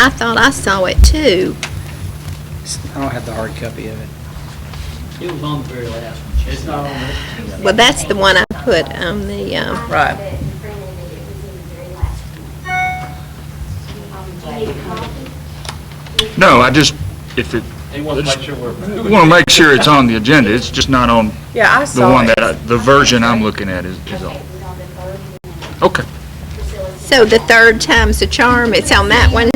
I thought I saw it too. I don't have the hard copy of it. It was on the very last one. It's not on this. Well, that's the one I put on the, Right. No, I just, if it, He wants to make sure we're. we want to make sure it's on the agenda. It's just not on Yeah, I the saw one it. that, the version I'm looking at is on. Okay. so the third time's the charm, it's on that one?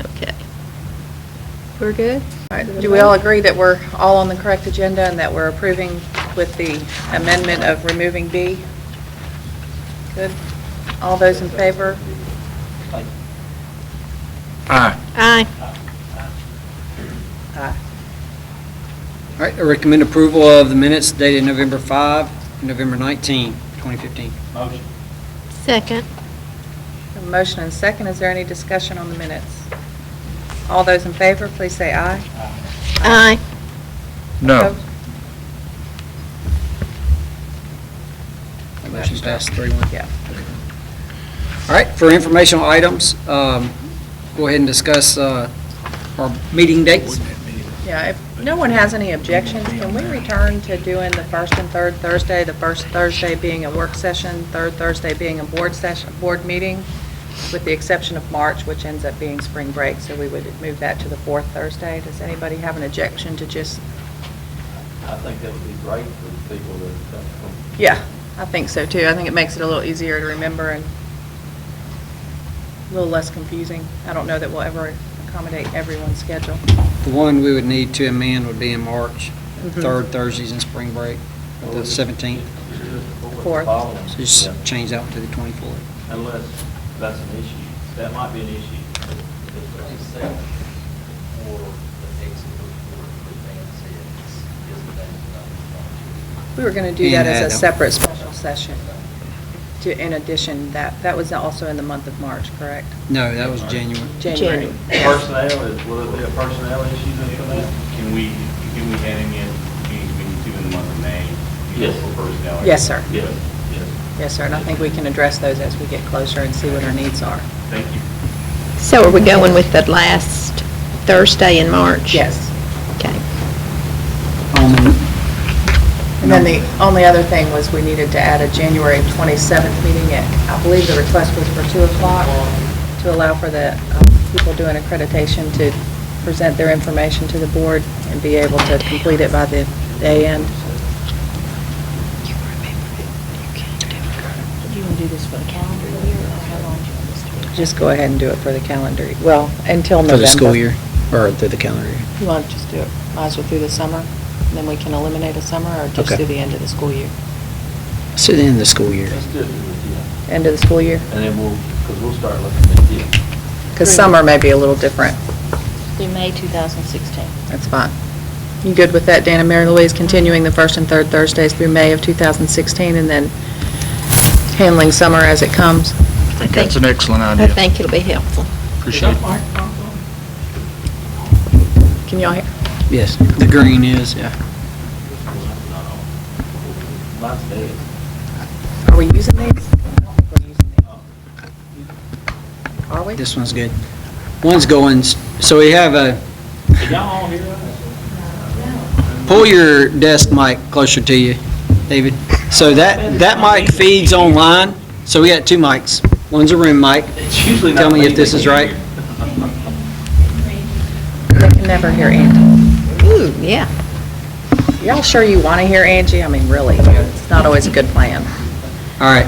Okay. We're good? All right, do we all agree that we're all on the correct agenda and that we're approving with the amendment of removing B? Good. All those in favor? Aye. Aye. Aye. All right, I recommend approval of the minutes dated November 5, and November 19, 2015. Motion. Second. A motion and second. Is there any discussion on the minutes? All those in favor, please say aye. Aye. No. Opposed? That motion passed 3-1. Yeah. All right, for informational items, go ahead and discuss our meeting dates. Yeah, if no one has any objections, can we return to doing the first and third Thursday, the first Thursday being a work session, third Thursday being a board session, board meeting, with the exception of March, which ends up being spring break, so we would move that to the fourth Thursday. Does anybody have an objection to just, I think that would be great for the people that come from. yeah, I think so too. I think it makes it a little easier to remember and a little less confusing. I don't know that we'll ever accommodate everyone's schedule. The one we would need to amend would be in March, Mhm. third Thursdays in spring break, the 17th. Fourth. So just change that one to the 24th. Unless that's an issue. That might be an issue. We were going to do Yeah, that as a that- separate special session. In addition, that was also in the month of March, correct? No, that was January. January. Personnel, will it be a personnel issue then for that? Can we add him in, we need to in the month of May? Yes. For personnel? Yes, sir. Yes, yes. Yes, sir, and I think we can address those as we get closer and see what our needs are. Thank you. So are we going with the last Thursday in March? Yes. Okay. And then the only other thing was we needed to add a January 27th meeting at, I believe the request was for 2 o'clock, to allow for the people doing accreditation to present their information to the board and be able to complete it by the day end. Do you want to do this for the calendar year, or how long do you want this to be? Just go ahead and do it for the calendar, well, until November. For the school year, or through the calendar year. You want to just do it, might as well through the summer, and then we can eliminate a summer, or just Okay. through the end of the school year? So the end of the school year. Let's do it with you. End of the school year? And then because we'll start looking at you. Because summer may be a little different. Through May 2016. That's fine. You good with that, Dan and Mary Louise, continuing the first and third Thursdays through May of 2016, and then handling summer as it comes? I think that's an excellent I idea. think it'll be helpful. Appreciate it. Can y'all hear? Yes, the green is, yeah. Mine's dead. Are we using these? I don't think we're using these. Are we? This one's good. One's going, so we have a, Can y'all all hear us? pull your desk mic closer to you, David. So that mic feeds online, so we got 2 mics. One's a room mic. It's usually not Tell me if this that is can right. hear. They can never hear Angie. Ooh, yeah. Y'all sure you want to hear Angie? I mean, really, it's not always a good plan. All right.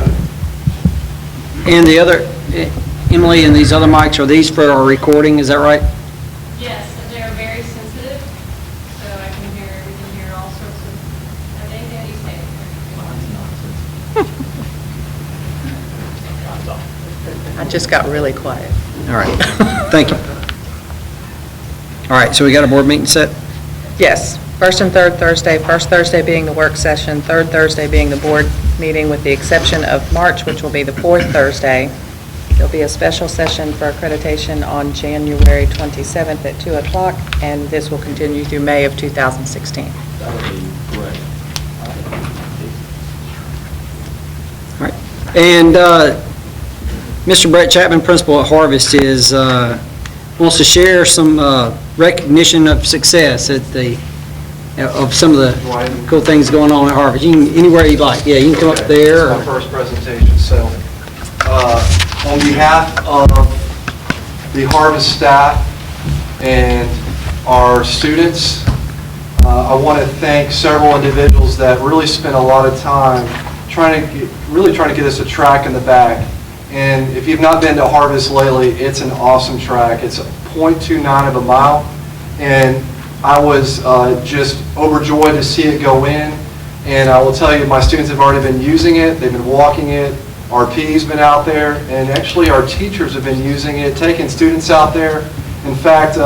And the other, Emily, and these other mics, are these for our recording, is that right? Yes, and they're very sensitive, so I can hear all sorts of, everything that you say. I just got really quiet. All right, thank you. All right, so we got a board meeting set? Yes, first and third Thursday, first Thursday being the work session, third Thursday being the board meeting, with the exception of March, which will be the fourth Thursday. There'll be a special session for accreditation on January 27th at 2 o'clock, and this will continue through May of 2016. That would be great. All right. And Mr. Brett Chapman, principal at Harvest, wants to share some recognition of success of some of the cool things going on at Harvest. You can, anywhere you'd like. Yeah, you can come up there. It's my first presentation, so on behalf of the Harvest staff and our students, I want to thank several individuals that really spent a lot of time trying to get us a track in the back. And if you've not been to Harvest lately, it's an awesome track. It's a .29 of a mile, and I was just overjoyed to see it go in. And I will tell you, my students have already been using it. They've been walking it. Our PE's been out there, and actually our teachers have been using it, taking students out there. In fact,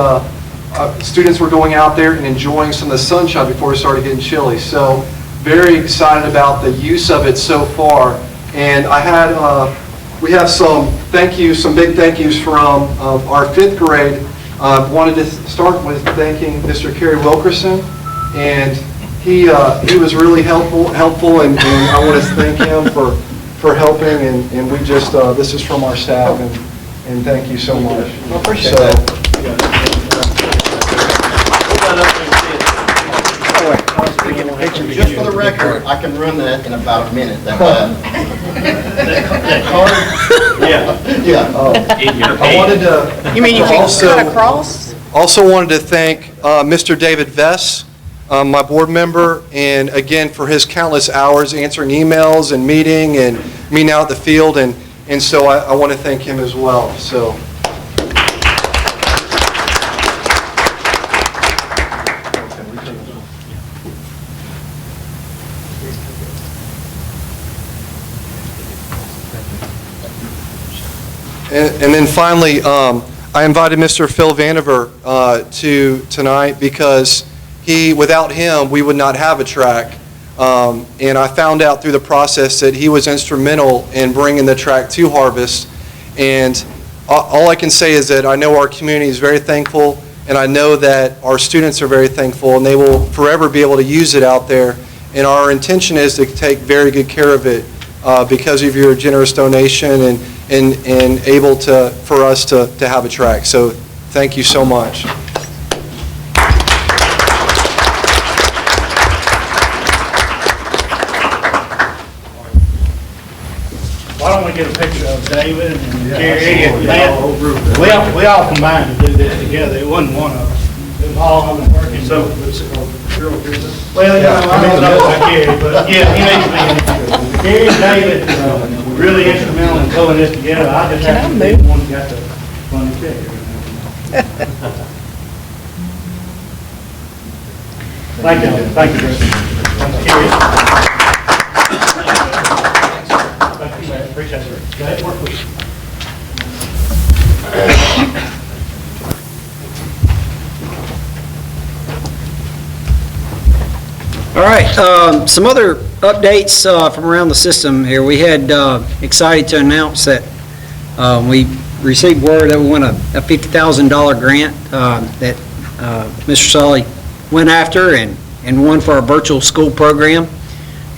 students were going out there and enjoying some of the sunshine before it started getting chilly. So very excited about the use of it so far. And I had, we have some big thank yous from our 5th grade. Wanted to start with thanking Mr. Kerry Wilkerson, and he was really helpful, and I want to thank him for helping, and we just, this is from our staff, and thank you so much. I appreciate that. Just for the record, I can run that in about a minute. That card? Yeah. I wanted to. You mean you can cut across? Also wanted to thank Mr. David Vess, my board member, and again for his countless hours answering emails and meeting out in the field, and so I want to thank him as well. So. And then finally, I invited Mr. Phil Vanover to tonight because without him, we would not have a track. And I found out through the process that he was instrumental in bringing the track to Harvest. And all I can say is that I know our community is very thankful, and I know that our students are very thankful, and they will forever be able to use it out there. And our intention is to take very good care of it because of your generous donation and able for us to have a track. So thank you so much. Why don't we get a picture of David and Gary and Matt? We all combined to do this together. It wasn't one of us. It was all of them working. So, well, I don't know about Gary, but yeah, he needs to be. Gary and David were really instrumental in pulling this together. I just have to be the one who got the funny check. Thank you. Thank you, Chris. Thank you. Appreciate it. Go ahead, work with you. All right, some other updates from around the system here. We had excited to announce that we received word that we won a $50,000 grant that Mr. Sully went after and won for our virtual school program.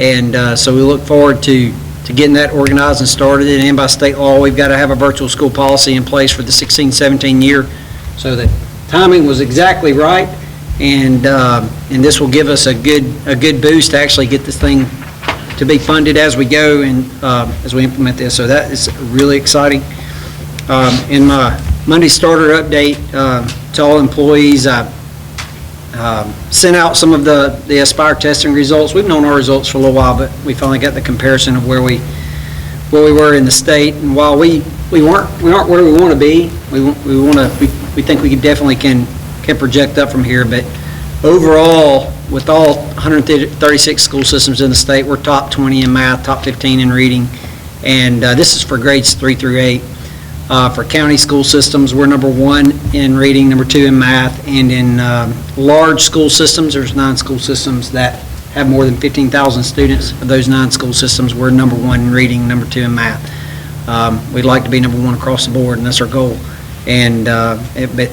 And so we look forward to getting that organized and started. And by state law, we've got to have a virtual school policy in place for the 16-17 year. So the timing was exactly right. And this will give us a good boost to actually get this thing to be funded as we go and as we implement this. So that is really exciting. In my Monday starter update to all employees, I sent out some of the Aspire testing results. We've known our results for a little while, but we finally got the comparison of where we were in the state. And while we aren't where we want to be, we think we definitely can project up from here. But overall, with all 136 school systems in the state, we're top 20 in math, top 15 in reading, and this is for grades 3 through 8. For county school systems, we're number 1 in reading, number 2 in math, and in large school systems, there's 9 school systems that have more than 15,000 students. Of those 9 school systems, we're number 1 in reading, number 2 in math. We'd like to be number 1 across the board, and that's our goal. And but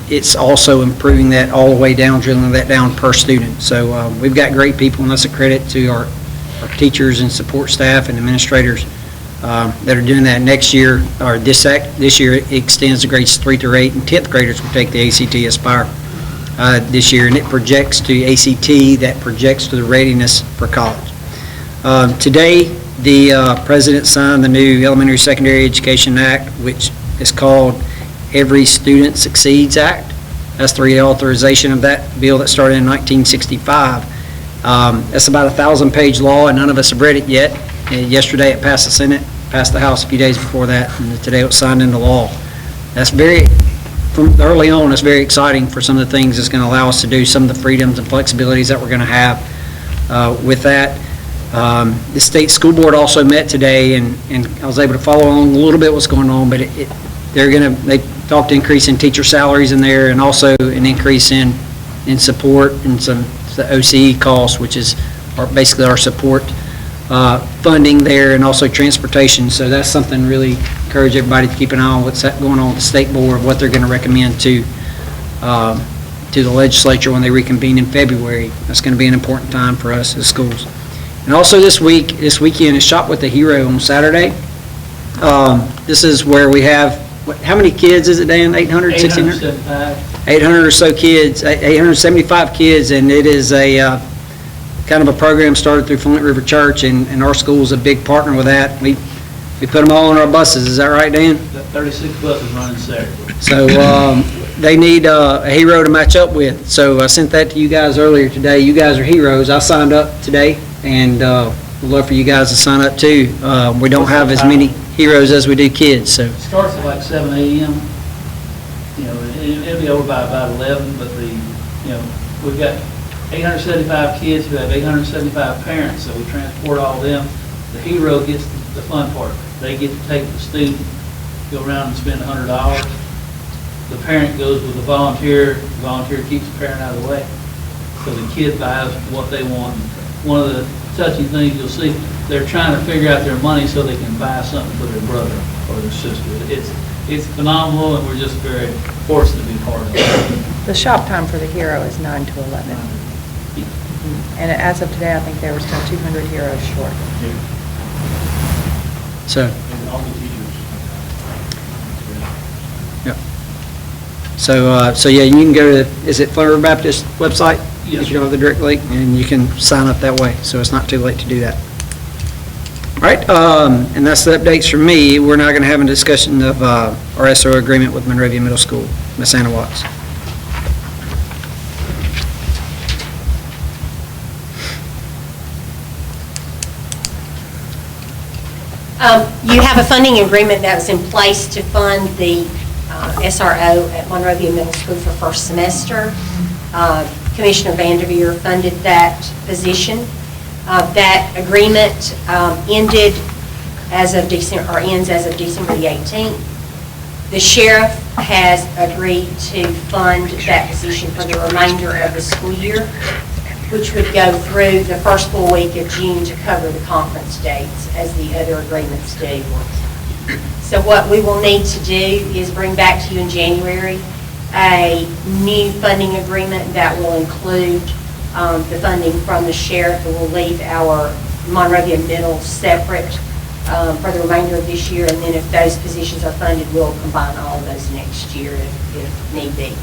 it's also improving that all the way down, drilling that down per student. So we've got great people, and that's a credit to our teachers and support staff and administrators that are doing that next year, or this year, it extends to grades 3 through 8, and 10th graders will take the ACT Aspire this year, and it projects to ACT, that projects to the readiness for college. Today, the President signed the new Elementary Secondary Education Act, which is called Every Student Succeeds Act. That's the reauthorization of that bill that started in 1965. That's about a 1,000-page law, and none of us have read it yet. Yesterday, it passed the Senate, passed the House a few days before that, and today it was signed into law. That's from early on, it's very exciting for some of the things it's going to allow us to do, some of the freedoms and flexibilities that we're going to have with that. The state school board also met today, and I was able to follow along a little bit what's going on, but they talked increase in teacher salaries in there, and also an increase in support and the OCE costs, which is basically our support funding there, and also transportation. So that's something really encourage everybody to keep an eye on what's going on with the state board, what they're going to recommend to the legislature when they reconvene in February. That's going to be an important time for us as schools. And also this weekend is Shop with a Hero on Saturday. This is where we have, how many kids is it, Dan? 800, 1,600? 800 or so kids, 875 kids, and it is a kind of a program started through Flint River Church, and our school is a big partner with that. We put them all on our buses. Is that right, Dan? 36 buses running Saturday. So they need a hero to match up with. So I sent that to you guys earlier today. You guys are heroes. I signed up today, and we'd love for you guys to sign up too. We don't have as many heroes as we do kids. So It starts at like 7 a.m. It'll be over by about 11, but we've got 875 kids who have 875 parents, so we transport all of them. The hero gets the fun part. They get to take the student, go around and spend $100. The parent goes with the volunteer. The volunteer keeps the parent out of the way. So the kid buys what they want. One of the touching things you'll see, they're trying to figure out their money so they can buy something for their brother or their sister. It's phenomenal, and we're just very fortunate to be part of it. The shop time for the hero is 9 to 11. And as of today, I think there were still 200 heroes short. So, And all the teachers. yeah. So yeah, you can go to, is it Flint River Baptist website? Yes. If you don't have the direct link, and you can sign up that way, so it's not too late to do that. All right, and that's the updates from me. We're now going to have a discussion of our SRO agreement with Monrovia Middle School. Ms. Anna Watts. You have a funding agreement that was in place to fund the SRO at Monrovia Middle School for first semester. Commissioner Vanderveer funded that position. That agreement ended as of December, or ends as of December the 18th. The sheriff has agreed to fund that position for the remainder of the school year, which would go through the first full week of June to cover the conference dates, as the other agreements do. So what we will need to do is bring back to you in January a new funding agreement that will include the funding from the sheriff, and will leave our Monrovia Middle separate for the remainder of this year, and then if those positions are funded, we'll combine all of those next year if need be.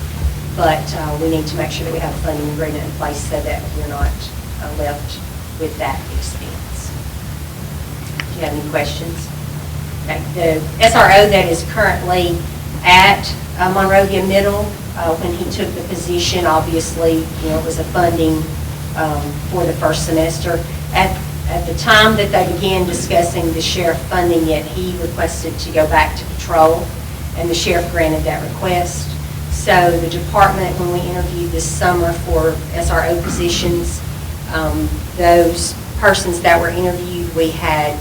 But we need to make sure that we have a funding agreement in place so that we're not left with that expense. Do you have any questions? Okay. The SRO that is currently at Monrovia Middle, when he took the position, obviously, it was a funding for the first semester. At the time that they began discussing the sheriff funding it, he requested to go back to patrol, and the sheriff granted that request. So the department, when we interviewed this summer for SRO positions, those persons that were interviewed, we had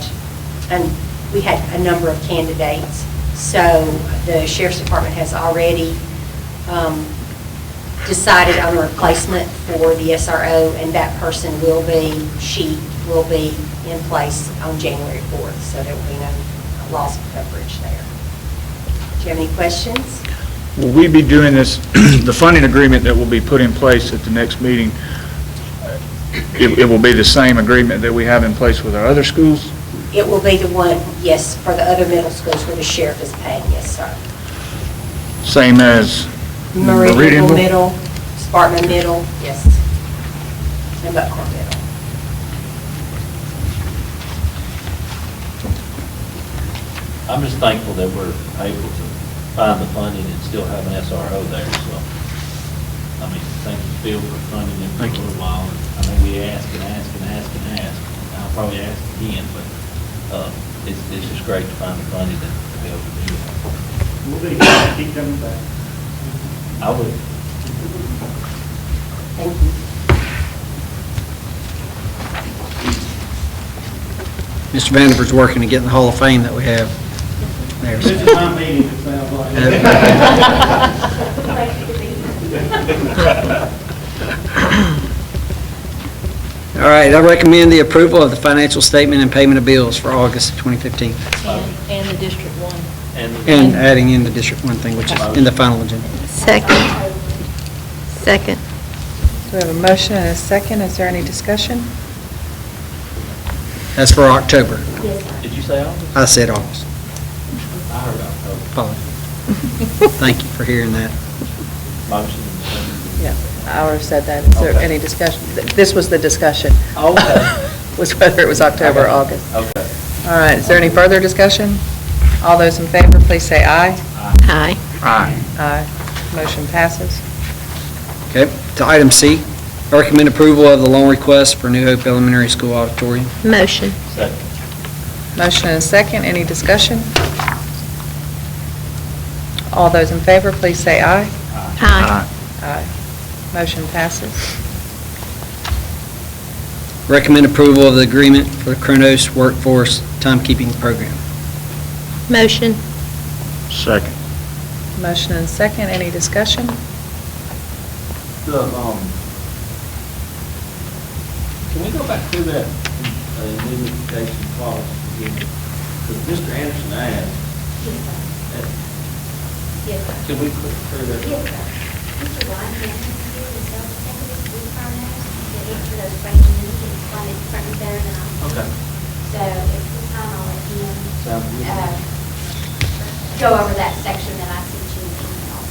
a number of candidates. So the sheriff's department has already decided on a replacement for the SRO, and that person will be in place on January 4th, so there will be no loss of coverage there. Do you have any questions? Will we be doing this, the funding agreement that will be put in place at the next meeting, it will be the same agreement that we have in place with our other schools? It will be the one, yes, for the other middle schools where the sheriff is paid, yes, sir. Same as Meridian Middle, Spartan Middle, yes, and Buckhorn Middle. I'm just thankful that we're able to find the funding and still have an SRO there, so. I mean, thank you, Phil, for funding them for a little while. I know we ask and ask and ask and ask. I'll probably ask again, but it's just great to find the funding to be able to do it. We'll be, keep coming back. I would. Thank you. Mr. Vanderver's working to get in the Hall of Fame that we have there. This is my meeting, it sounds like. All right, I recommend the approval of the financial statement and payment of bills for August of 2015. And the District 1. And adding in the District 1 thing, which is in the final agenda. Second. Second. We have a motion and a second. Is there any discussion? That's for October. Did you say August? I said August. I heard October. Apologies. Thank you for hearing that. Motion. Yeah, I already said that. Is there Okay. any discussion? This was the discussion. Okay. Was whether it was October or August. Okay. All right, is there any further discussion? All those in favor, please say aye. Aye. Aye. Aye. Motion passes. Okay, to item C, I recommend approval of the loan request for New Hope Elementary School auditorium. Motion. Second. Motion and a second, any discussion? All those in favor, please say aye. Aye. Aye. Motion passes. Recommend approval of the agreement for the Kronos Workforce Timekeeping Program. Motion. Second. Motion and second, any discussion? Can we go back through that indemnification clause again? Because Mr. Anderson asked, Yes, sir. can we click through that? Yes, sir. Mr. White, the sales executive with Carnage, to answer those questions, and he can explain it front and center now. Okay. So if this time, I'll let him Sounds good. go over that section that I sent you in the email.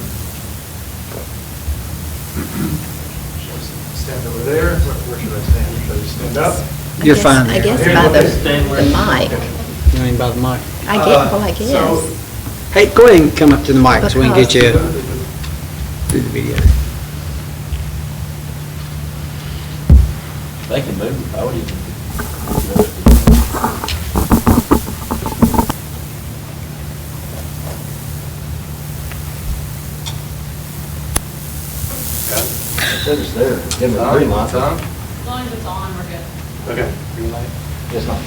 Stand over there, where should I stand? Should I stand up? You're fine I there. guess by the mic. You mean by the mic? I guess. Hey, go ahead and come up to the mic so we can get you through the video. They can move, I would even. It says it's there. Give me a green light. As long as it's on, we're good. Okay, green light. It's not.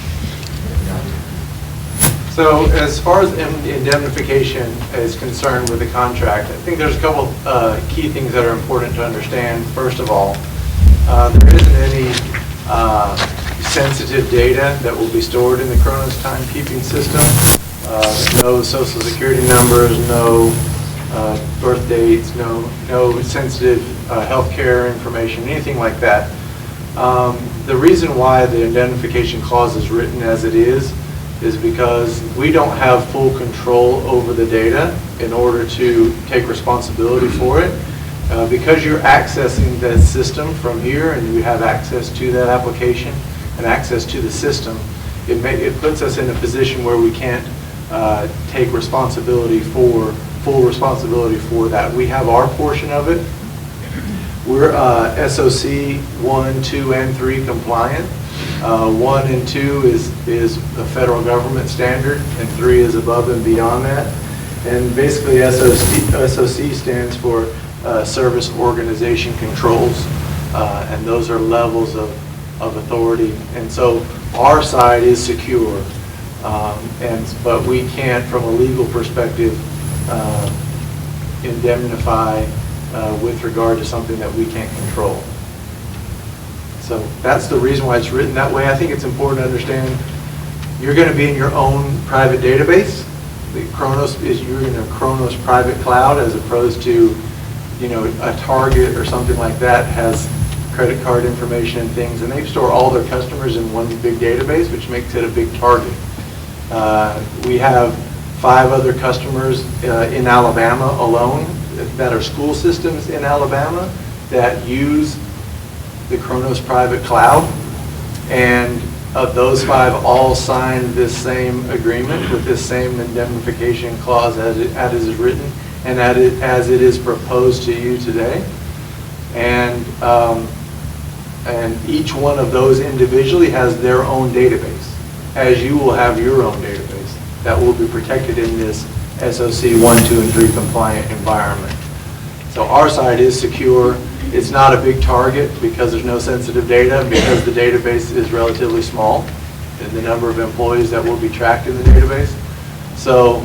So as far as indemnification is concerned with the contract, I think there's a couple key things that are important to understand. First of all, there isn't any sensitive data that will be stored in the Kronos timekeeping system. No social security numbers, no birth dates, no sensitive healthcare information, anything like that. The reason why the indemnification clause is written as it is because we don't have full control over the data in order to take responsibility for it. Because you're accessing the system from here and you have access to that application and access to the system, it puts us in a position where we can't take full responsibility for that. We have our portion of it. We're SOC 1, 2, and 3 compliant. 1 and 2 is a federal government standard, and 3 is above and beyond that. And basically, SOC stands for Service Organization Controls, and those are levels of authority. And so our side is secure, but we can't, from a legal perspective, indemnify with regard to something that we can't control. So that's the reason why it's written that way. I think it's important to understand you're going to be in your own private database. The Kronos you're in a Kronos private cloud, as opposed to, a Target or something like that has credit card information and things, and they store all their customers in one big database, which makes it a big target. We have 5 other customers in Alabama alone that are school systems in Alabama that use the Kronos private cloud, and of those 5 all signed this same agreement with this same indemnification clause as it is written and as it is proposed to you today. And each one of those individually has their own database, as you will have your own database that will be protected in this SOC 1, 2, and 3 compliant environment. So our side is secure. It's not a big target because there's no sensitive data, because the database is relatively small and the number of employees that will be tracked in the database. So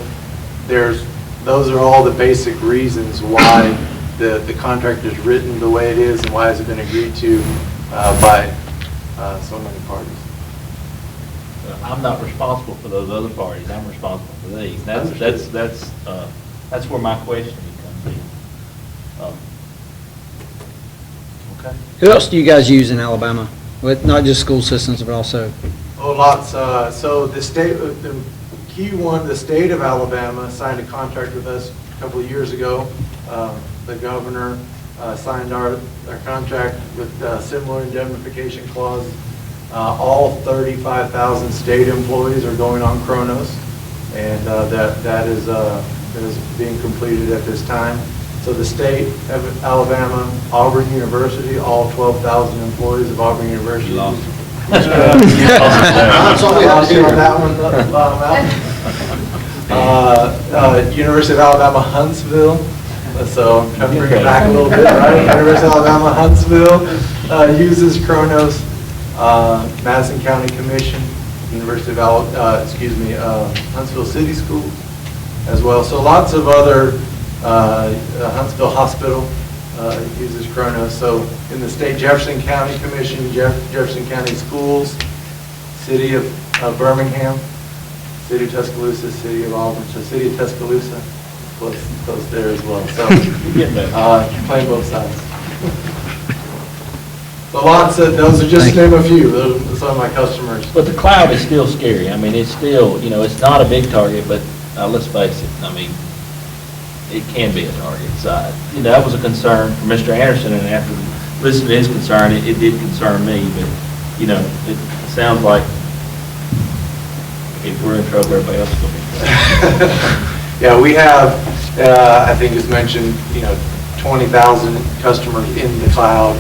those are all the basic reasons why the contract is written the way it is and why it's been agreed to by so many parties. I'm not responsible for those other parties, I'm responsible for these. That's where my question comes in. Okay. Who else do you guys use in Alabama? With not just school systems, but also? Oh, lots. So the key one, the state of Alabama signed a contract with us a couple of years ago. The governor signed our contract with similar indemnification clause. All 35,000 state employees are going on Kronos, and that is being completed at this time. So the state of Alabama, Auburn University, all 12,000 employees of Auburn University. Lost. University of Alabama, Huntsville. So I'm trying to bring it back a little bit, right? University of Alabama, Huntsville uses Kronos. Madison County Commission, University of Huntsville City Schools as well. So lots of other, Huntsville Hospital uses Kronos. So in the state, Jefferson County Commission, Jefferson County Schools, City of Birmingham, City of Tuscaloosa, City of Auburn, so City of Tuscaloosa, close there as well. So playing both sides. So lots of, those are just to name a few, those are some of my customers. But the cloud is still scary. I mean, it's still, it's not a big target, but let's face it, I mean, it can be a target. So, that was a concern for Mr. Anderson, and after listening to his concern, it did concern me, but, it sounds like if we're in trouble, everybody else will be in trouble. Yeah, we have, I think as mentioned, 20,000 customers in the cloud.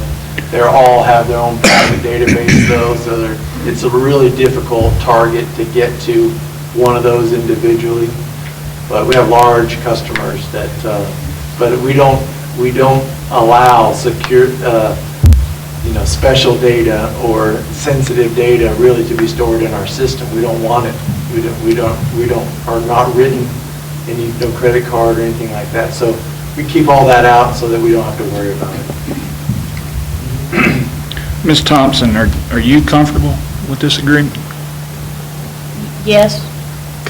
They all have their own private database though, so it's a really difficult target to get to one of those individually. But we have large customers that, but we don't allow secure, special data or sensitive data really to be stored in our system. We don't want it. We are not written any, no credit card or anything like that. So we keep all that out so that we don't have to worry about it. Ms. Thompson, are you comfortable with this agreement? Yes.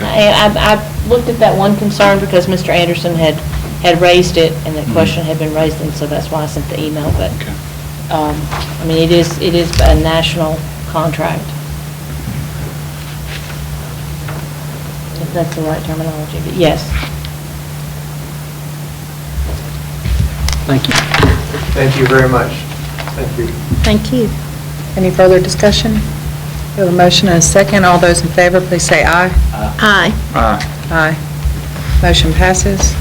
I looked at that one concern because Mr. Anderson had raised it, and the question had been raised, and so that's why I sent the email. But, I mean, it is a national contract. If that's the right terminology, but yes. Thank you. Thank you very much. Thank you. Thank you. Any further discussion? We have a motion and a second. All those in favor, please say aye. Aye. Aye. Aye. Motion passes.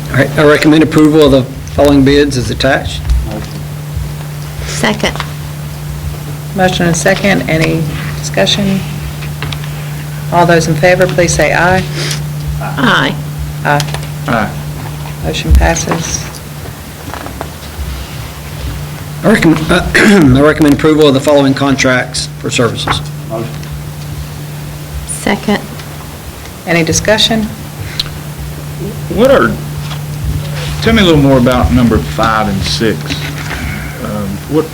All right, I recommend approval of the following bids as attached. Second. Motion and a second. Any discussion? All those in favor, please say aye. Aye. Aye. Aye. Motion passes. I recommend approval of the following contracts for services. Second. Any discussion? Tell me a little more about number 5 and 6. What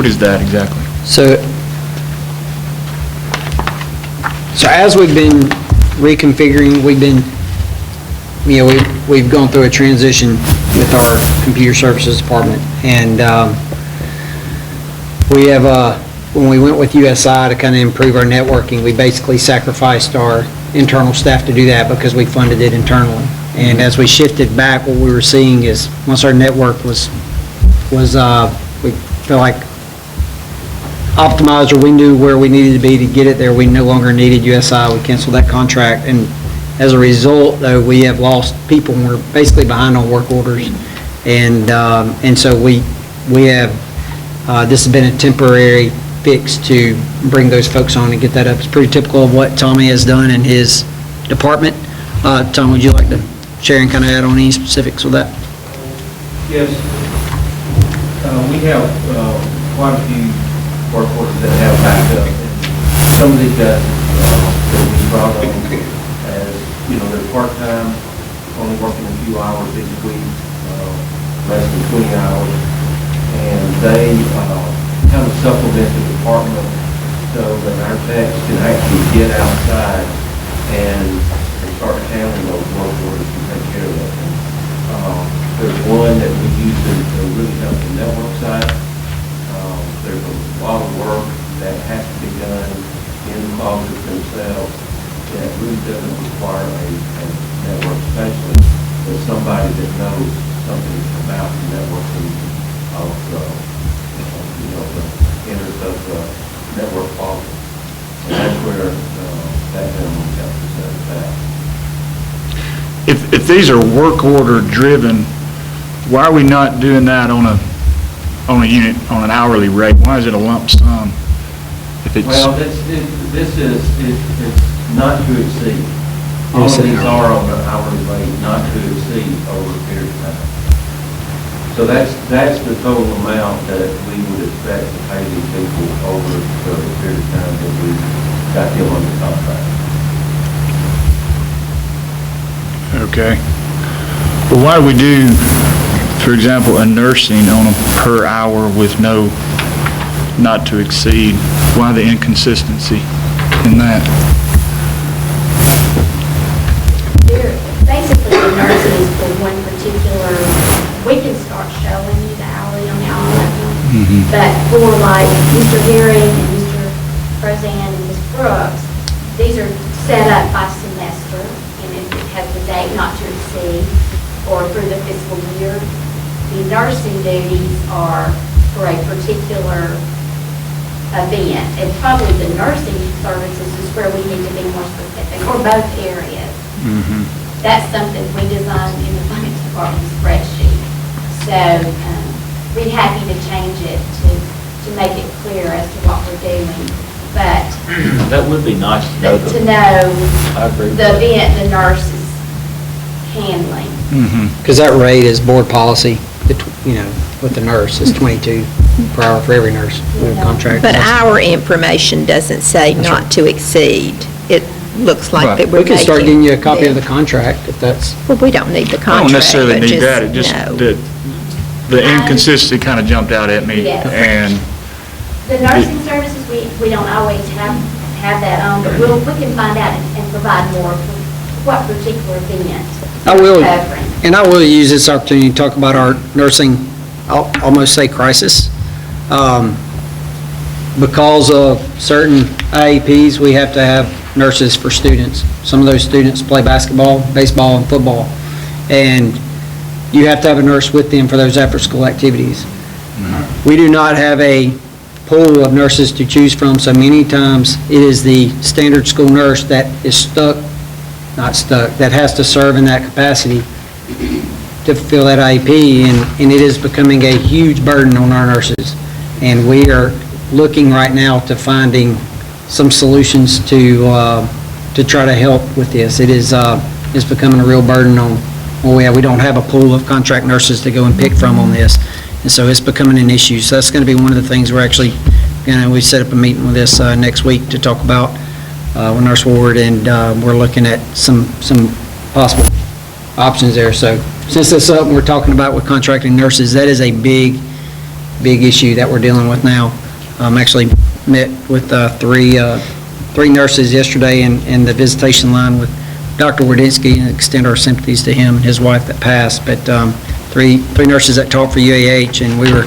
is that exactly? So as we've been reconfiguring, we've been we've gone through a transition with our computer services department, and we have, when we went with USI to kind of improve our networking, we basically sacrificed our internal staff to do that because we funded it internally. And as we shifted back, what we were seeing is, once our network was we feel like optimized, or we knew where we needed to be to get it there, we no longer needed USI, we canceled that contract, and as a result, though, we have lost people, and we're basically behind on work orders, and so we have, this has been a temporary fix to bring those folks on and get that up. It's pretty typical of what Tommy has done in his department. Tom, would you like to share and kind of add on any specifics with that? Yes. We have quite a few work orders that have backed up. Some of these guys that we brought on as, they're part-time, only working a few hours each week, less than 20 hours, and they kind of supplement the department so that our techs can actually get outside and start handling those work orders and take care of them. There's one that we use to really help the network side. There's a lot of work that has to be done in the closets themselves that really doesn't require a network specialist, but somebody that knows something about the networking of the innards of the network closet. And that's where that gentleman helps us out with that. If these are work order driven, why are we not doing that on a unit, on an hourly rate? Why is it a lump sum? Well, this is not to exceed. All of these are on an hourly rate, not to exceed over a period of time. So that's the total amount that we would expect to pay these people over the period of time that we got them on the contract. Okay. Well, why do we do, for example, a nursing on a per hour with no, not to exceed? Why the inconsistency in that? Basically, the nurses for one particular, we can start showing you the hourly on all of them. But for like Mr. Herring and Mr. Roseanne and Ms. Brooks, these are set up by semester, and it has the date not to exceed, or through the fiscal year. The nursing duties are for a particular event, and probably the nursing services is where we need to be more specific, or both areas. That's something we designed in the finance department spreadsheet. So we're happy to change it to make it clear as to what we're doing. But that would be nice to know. To know I agree. the event the nurse is handling. Because that rate is board policy, with the nurse, is 22 per hour for every nurse contract. But our information doesn't say not to exceed. It looks like that we're We can start making getting you a copy of the them. contract if that's. Well, we don't need the I contract. don't necessarily but need that, it just, no. the inconsistency kind of jumped out at me. Yes. And The nursing services, we don't always have that on, but we can find out and provide more for what particular event I will, we're covering. and I will use this opportunity to talk about our nursing, I'll almost say crisis. Because of certain IEPs, we have to have nurses for students. Some of those students play basketball, baseball, and football, and you have to have a nurse with them for those after-school activities. We do not have a pool of nurses to choose from, so many times it is the standard school nurse that is that has to serve in that capacity to fulfill that IEP, and it is becoming a huge burden on our nurses. And we are looking right now to finding some solutions to try to help with this. It is it's becoming a real burden on, we don't have a pool of contract nurses to go and pick from on this, and so it's becoming an issue. So that's going to be one of the things we're actually, we set up a meeting with this next week to talk about with Nurse Ward, and we're looking at some possible options there. So since that's up, we're talking about with contracting nurses, that is a big issue that we're dealing with now. Actually met with three nurses yesterday in the visitation line with Dr. Wardinski and extend our sympathies to him and his wife that passed. But three nurses that talked for UAH, and we were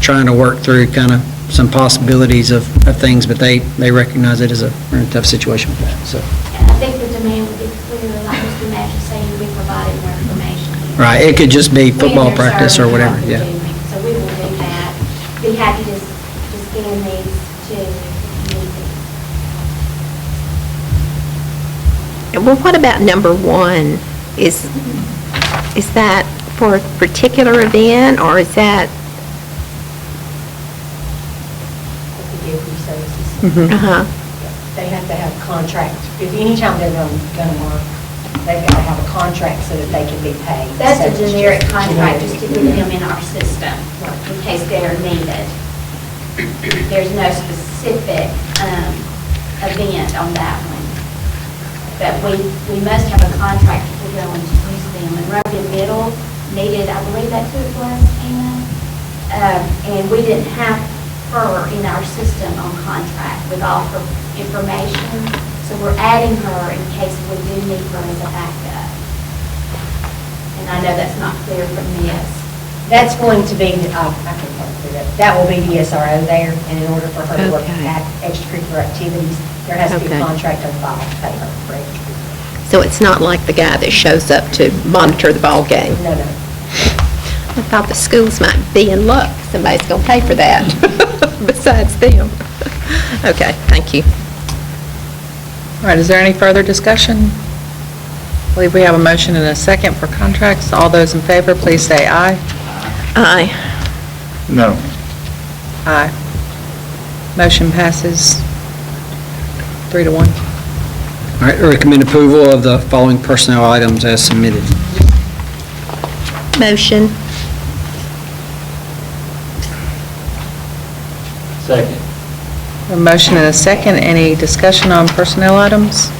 trying to work through kind of some possibilities of things, but they recognize it as we're in a tough situation with that, so. And I think the demand would be clear, like Mr. Match is saying, we provided more information. Right, it could just be football We practice or understand whatever, what yeah. they're doing, so we will do that. Be happy to scan these too, if you need these. Well, what about number 1? Is that for a particular event, or is that? The delivery services. Uh-huh. They have to have a contract. If anytime they're going to work, they've got to have a contract so that they can be paid. That's So a it's generic just contract, just to generic. put them in our system, in case they're needed. There's no specific event on that one. But we must have a contract if we're going to use them. And Rogan Middle needed, I believe that's who it was, Anna. And we didn't have her in our system on contract with all her information. So we're adding her in case we do need her as a backup. And I know that's not clear from this. That's going to be, I can talk through that. That will be the SRO there, and in order for her to work Okay. extracurricular activities, there has to be a Okay. contract on file to pay her for extracurricular. So it's not like the guy that shows up to monitor the ball game? No, no. I thought the schools might be in luck. Somebody's going to pay for that besides them. Okay, thank you. All right, is there any further discussion? I believe we have a motion and a second for contracts. All those in favor, please say aye. Aye. No. Aye. Motion passes 3-1. All right, I recommend approval of the following personnel items as submitted. Motion. Second. A motion and a second. Any discussion on personnel items?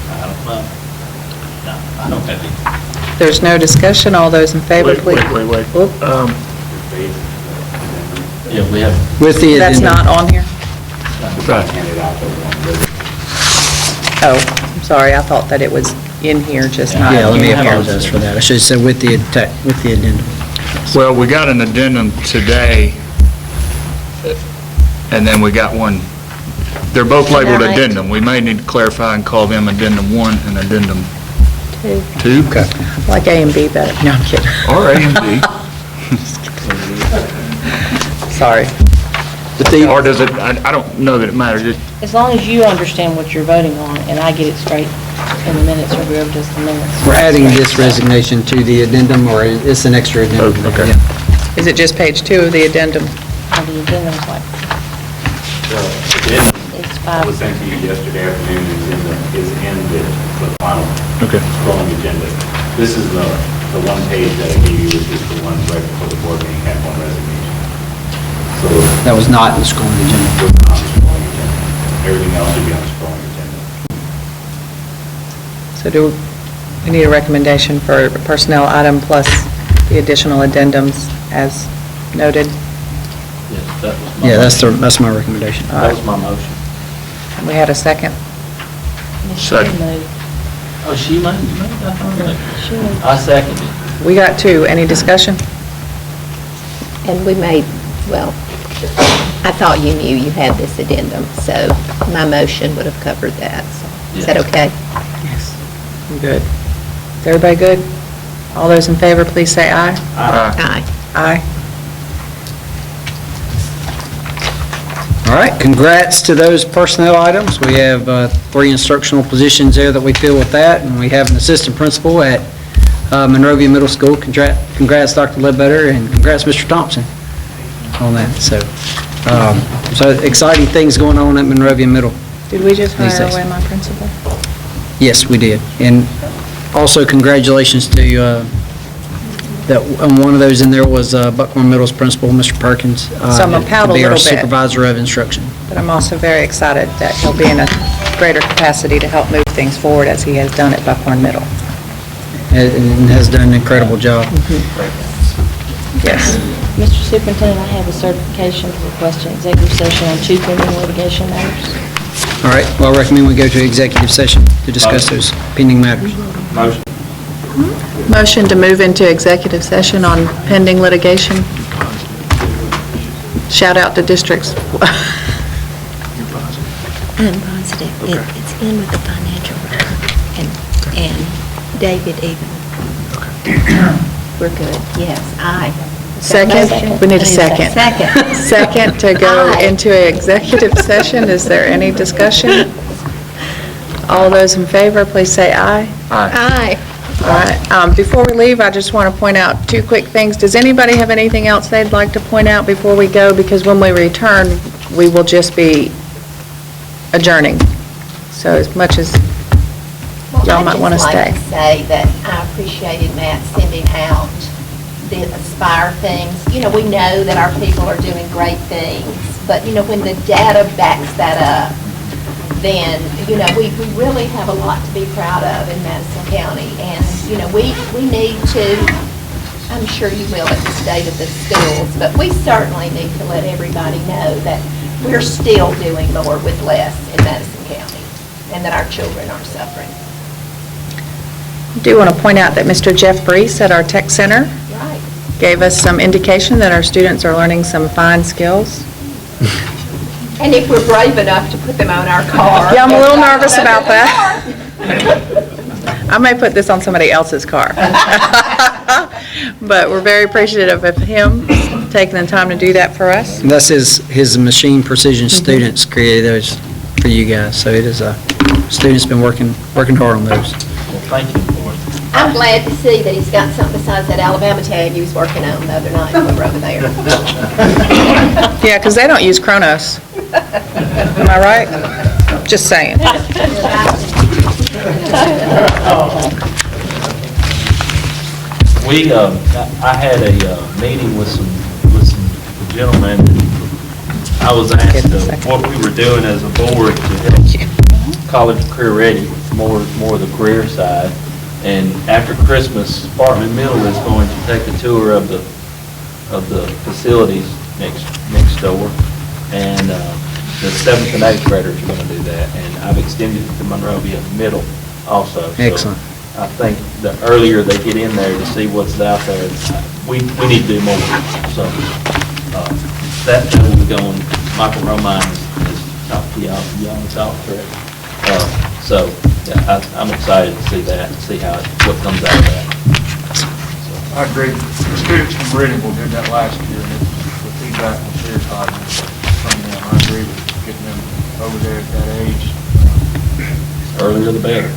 I don't know. No, I don't have any. There's no discussion. All those in favor, please. Wait. Yeah, we have. With the That's addendum. not on here? Right. Oh, I'm sorry. I thought that it was in here, just not Yeah, let me in here. apologize for that. I should have said with the addendum. Well, we got an addendum today, and then we got one, they're both labeled Tonight. addendum. We may need to clarify and call them addendum 1 and addendum 2. Okay. Like A and B better. No, I'm kidding. Or A and B. Sorry. Or does it, I don't know that it matters. As long as you understand what you're voting on, and I get it straight in the minutes, or whoever does the minutes. We're adding this resignation to the addendum, or it's an extra addendum? Oh, okay. Yeah. Is it just page 2 of the addendum? And the addendum's like, it's I 5. was sent to you yesterday afternoon is in the final Okay. scrolling agenda. This is the one page that I gave you, which is the one right before the board meeting had one resignation. So That was not in the scrolling agenda. it was on the scrolling agenda. Everything else should be on the scrolling agenda. So do we need a recommendation for a personnel item plus the additional addendums as noted? Yes, that was my. Yeah, motion. that's my recommendation. All That right. was my motion. And we had a second? Second. Oh, she made, I thought She moved. I seconded. We got 2. Any discussion? And we made, well, I thought you knew you had this addendum, so my motion would have covered that. So is that Yes. okay? Yes. Good. Is everybody good? All those in favor, please say aye. Aye. Aye. All right, congrats to those personnel items. We have 3 instructional positions there that we fill with that, and we have an assistant principal at Monrovia Middle School. Congrats, Dr. Ledbetter, and congrats, Mr. Thompson, on that. So exciting things going on at Monrovia Middle. Did we just These hire days. away my principal? Yes, we did. And also congratulations to, that, one of those in there was Buckhorn Middle's principal, Mr. Perkins. So I'm proud a to be our little bit. supervisor of instruction. But I'm also very excited that he'll be in a greater capacity to help move things forward as he has done at Buckhorn Middle. And has done an incredible job. Yes. Mr. Superintendent, I have a certification to request an executive session on 2 pending litigation matters. All right, well, I recommend we go to executive session to discuss those pending matters. Motion. Motion to move into executive session on pending litigation. Shout out to districts. I'm positive. It's in with the financial record. And David even. We're good. Yes, aye. Second? We need a second. Second. Second to go Aye. into an executive session. Is there any discussion? All those in favor, please say aye. Aye. All right. Before we leave, I just want to point out two quick things. Does anybody have anything else they'd like to point out before we go? Because when we return, we will just be adjourning. So as much as y'all might want to stay. I'd just like to say that I appreciated Matt sending out the Aspire things. You know, we know that our people are doing great things, but, you know, when the data backs that up, then, you know, we really have a lot to be proud of in Madison County. And, you know, we need to, I'm sure you will at the state of the schools, but we certainly need to let everybody know that we're still doing more with less in Madison County and that our children are suffering. I do want to point out that Mr. Jeff Brees at our tech center Right. gave us some indication that our students are learning some fine skills. And if we're brave enough to put them on our car. Yeah, I'm a little nervous about that. I may put this on somebody else's car. But we're very appreciative of him taking the time to do that for us. And that's his machine precision students created those for you guys, so it is students been working hard on those. Well, thank you for it. I'm glad to see that he's got something besides that Alabama tag he was working on the other night when we were over there. Yeah, because they don't use Kronos. Am I right? Just saying. I had a meeting with some gentlemen. I was asked what we were doing as a board to help college career ready, more of the career side. And after Christmas, Sparkman Middle is going to take a tour of the facilities next door. And the 7th and 8th graders are going to do that. And I've extended it to Monrovia Middle also. So Excellent. I think the earlier they get in there to see what's out there, we need to do more. So that will be going. Michael Romine is top of y'all top, correct? So yeah, I'm excited to see that, and see what comes out of that. I agree. The students from Reading did that last year, and the feedback was very positive from them. I agree with getting them over there at that age. Earlier the better.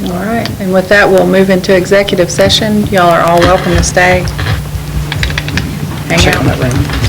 All right, and with that, we'll move into executive session. Y'all are all welcome to stay. Hang out.